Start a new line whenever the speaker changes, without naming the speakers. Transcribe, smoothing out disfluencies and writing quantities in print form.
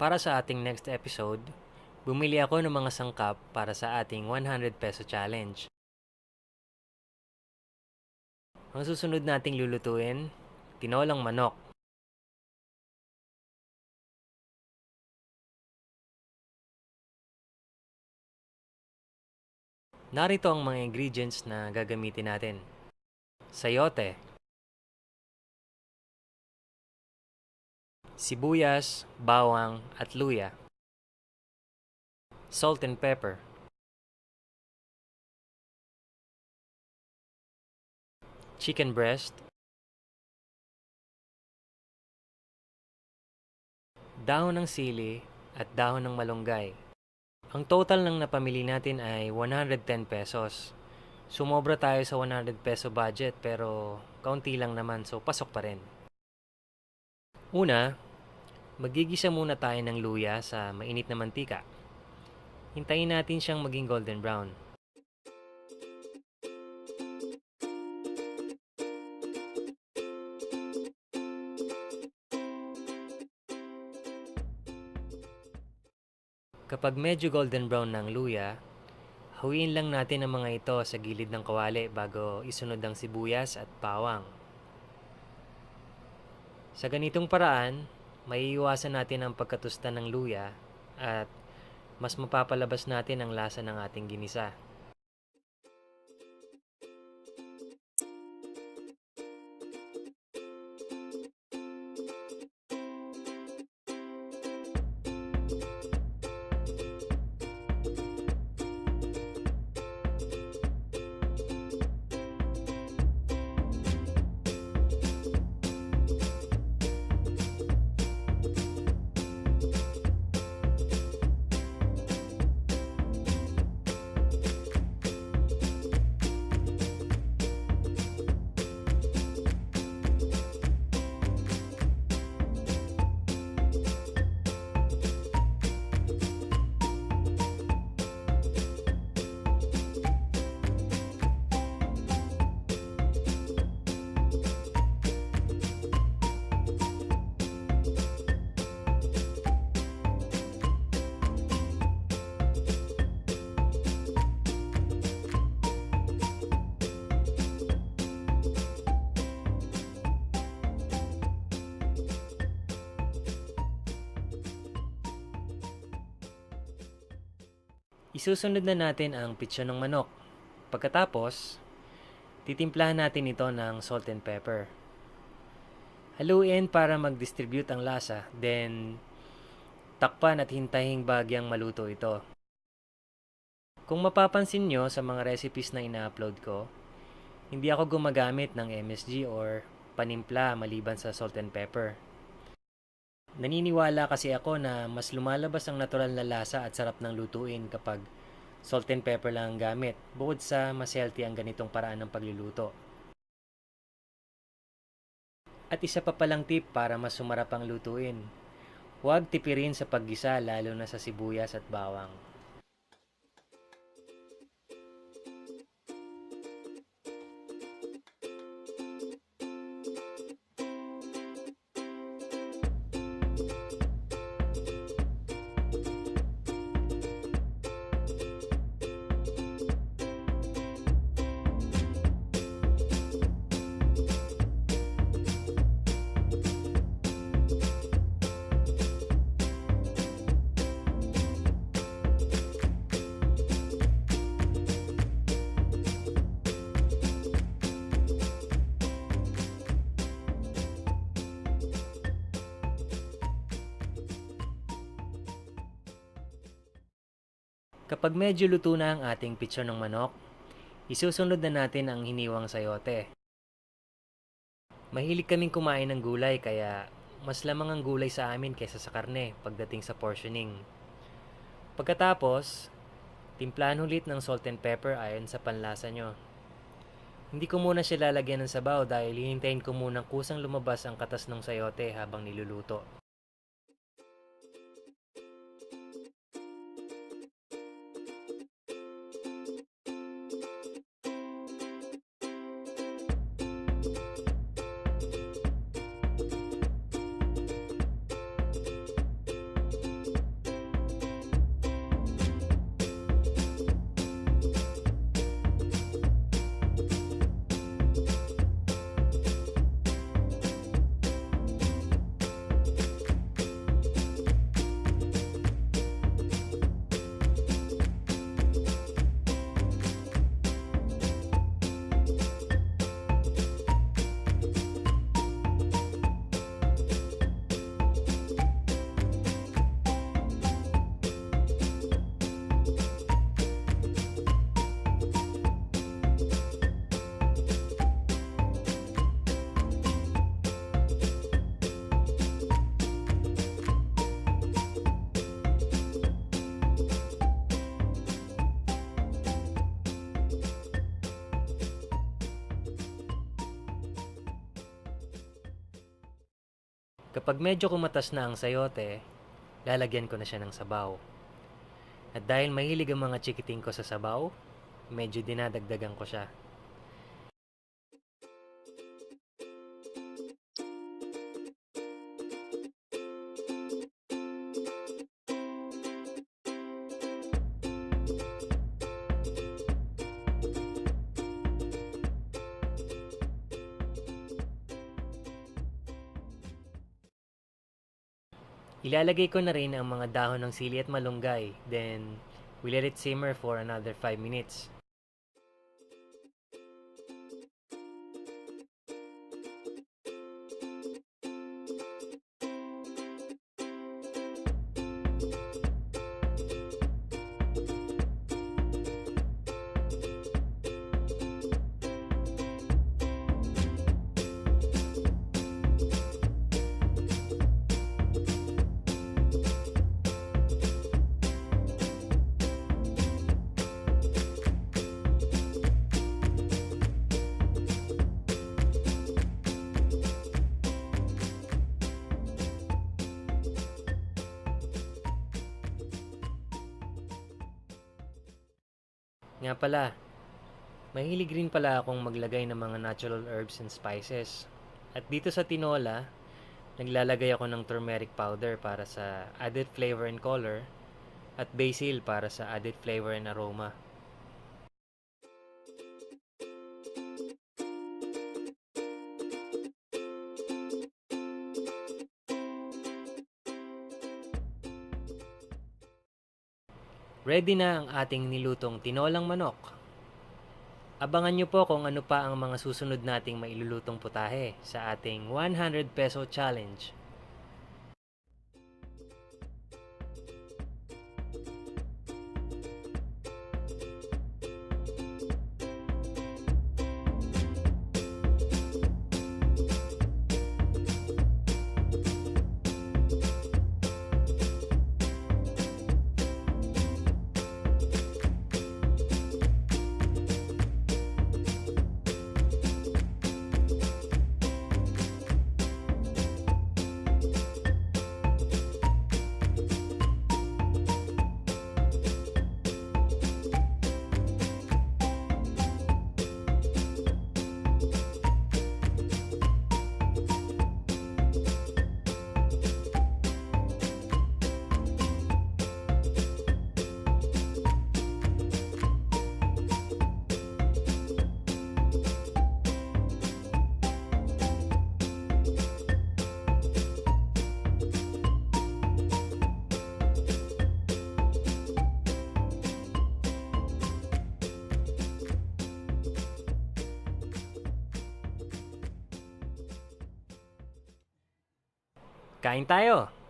Para sa ating next episode, bumili ako ng mga sangkap para sa ating 100 peso challenge. Ang susunod nating lulutuin, tinolang manok. Narito ang mga ingredients na gagamitin natin. Sayote, sibuyas, bawang at luya, salt and pepper, chicken breast, dahon ng sili at dahon ng malunggay. Ang total ng napamili natin ay 110 pesos. Sumobra tayo sa 100 peso budget pero kaunti lang naman so pasok pa rin. Una, magigisa muna tayo ng luya sa mainit na mantika. Hintayin natin siyang maging golden brown. Kapag medyo golden brown ng luya, hawiin lang natin ang mga ito sa gilid ng kawali bago isunod ang sibuyas at bawang. Sa ganitong paraan, maiiwasan natin ang pagkatusta ng luya at mas mapapalabas natin ang lasa ng ating ginisa. Isusunod na natin ang pitsyon ng manok. Pagkatapos, titimplahan natin ito ng salt and pepper. Haluin para mag-distribute ang lasa, then takpan at hintayin bagyang maluto ito. Kung mapapansin nyo sa mga recipes na ina-upload ko, hindi ako gumagamit ng MSG or panimpla maliban sa salt and pepper. Naniniwala kasi ako na mas lumalabas ang natural na lasa at sarap ng lutuin kapag salt and pepper lang ang gamit, bukod sa mas healthy ang ganitong paraan ng pagluluto. At isa pa palang tip para mas sumarap ang lutuin, huwag tipirin sa paggisa lalo na sa sibuyas at bawang. Kapag medyo luto na ang ating pitsyon ng manok, isusunod na natin ang hiniwang sayote. Mahilig kaming kumain ng gulay kaya mas lamang ang gulay sa amin kaysa sa karne pagdating sa portioning. Pagkatapos, timplahan ulit ng salt and pepper ayon sa panlasa nyo. Hindi ko muna siya lalagyan ng sabaw dahil hihintayin ko munang kusang lumabas ang katas ng sayote habang niluluto. Kapag medyo kumatas na ang sayote, lalagyan ko na siya ng sabaw. At dahil mahilig ang mga chikiting ko sa sabaw, medyo dinadagdagan ko siya. Ilalagay ko na rin ang mga dahon ng sili at malunggay. Then, we let it simmer for another 5 minutes. Nga pala, mahilig rin pala akong maglagay ng mga natural herbs and spices. At dito sa tinola, naglalagay ako ng turmeric powder para sa added flavor and color at basil para sa added flavor and aroma. Ready na ang ating nilutong tinolang manok. Abangan nyo po kung ano pa ang mga susunod nating mailulutong putahe sa ating 100 peso challenge. Kain tayo!